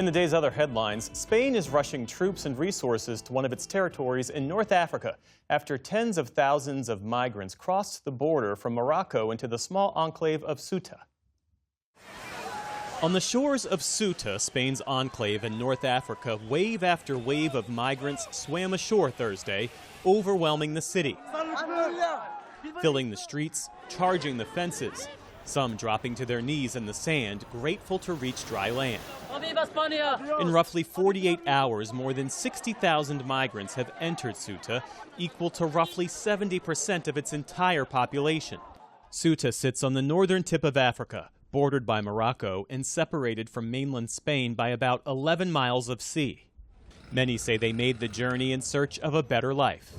In the day's other headlines, Spain is rushing troops and resources to one of its territories in North Africa after tens of thousands of migrants crossed the border from Morocco into the small enclave of Ceuta. On the shores of Ceuta, Spain's enclave in North Africa, wave after wave of migrants swam ashore Thursday, overwhelming the city, filling the streets, charging the fences, some dropping to their knees in the sand, grateful to reach dry land. In roughly 48 hours, more than 60,000 migrants have entered Ceuta, equal to roughly 70% of its entire population. Ceuta sits on the northern tip of Africa, bordered by Morocco and separated from mainland Spain by about 11 miles of sea. Many say they made the journey in search of a better life.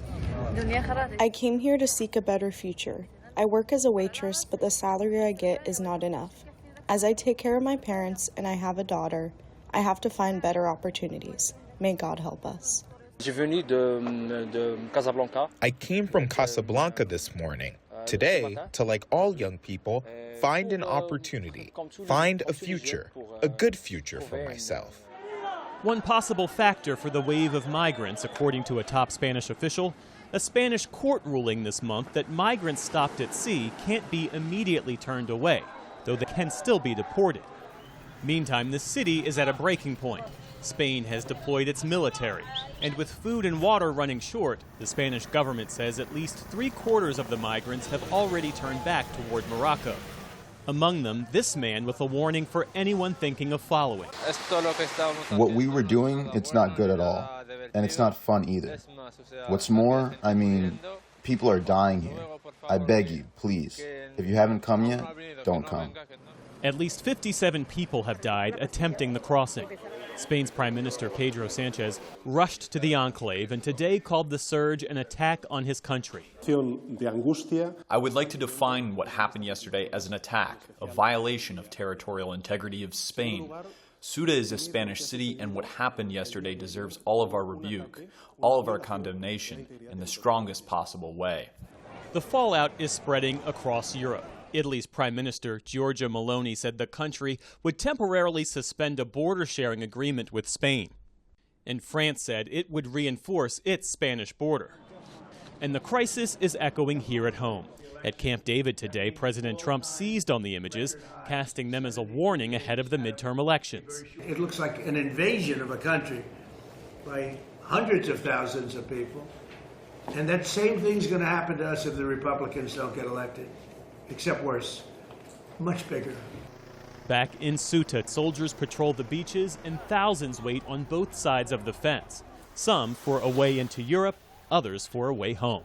I came here to seek a better future. I work as a waitress, but the salary I get is not enough. As I take care of my parents and I have a daughter, I have to find better opportunities. May God help us. I came from Casablanca this morning. Today, to like all young people, find an opportunity, find a future, a good future for myself. One possible factor for the wave of migrants, according to a top Spanish official, a Spanish court ruling this month that migrants stopped at sea can't be immediately turned away, though they can still be deported. Meantime, the city is at a breaking point. Spain has deployed its military, and with food and water running short, the Spanish government says at least 3/4 of the migrants have already turned back toward Morocco. Among them, this man with a warning for anyone thinking of following. What we were doing, it's not good at all, and it's not fun either. What's more, I mean, people are dying here. I beg you, please, if you haven't come yet, don't come. At least 57 people have died attempting the crossing. Spain's Prime Minister Pedro Sanchez rushed to the enclave and today called the surge an attack on his country. I would like to define what happened yesterday as an attack, a violation of territorial integrity of Spain. Ceuta is a Spanish city, and what happened yesterday deserves all of our rebuke, all of our condemnation, in the strongest possible way. The fallout is spreading across Europe. Italy's Prime Minister Giorgia Meloni said the country would temporarily suspend a border-sharing agreement with Spain. And France said it would reinforce its Spanish border. And the crisis is echoing here at home. At Camp David today, President Trump seized on the images, casting them as a warning ahead of the midterm elections. It looks like an invasion of a country by hundreds of thousands of people. And that same thing's going to happen to us if the Republicans don't get elected. Except worse, much bigger. Back in Ceuta, soldiers patrol the beaches and thousands wait on both sides of the fence. Some for a way into Europe, others for a way home.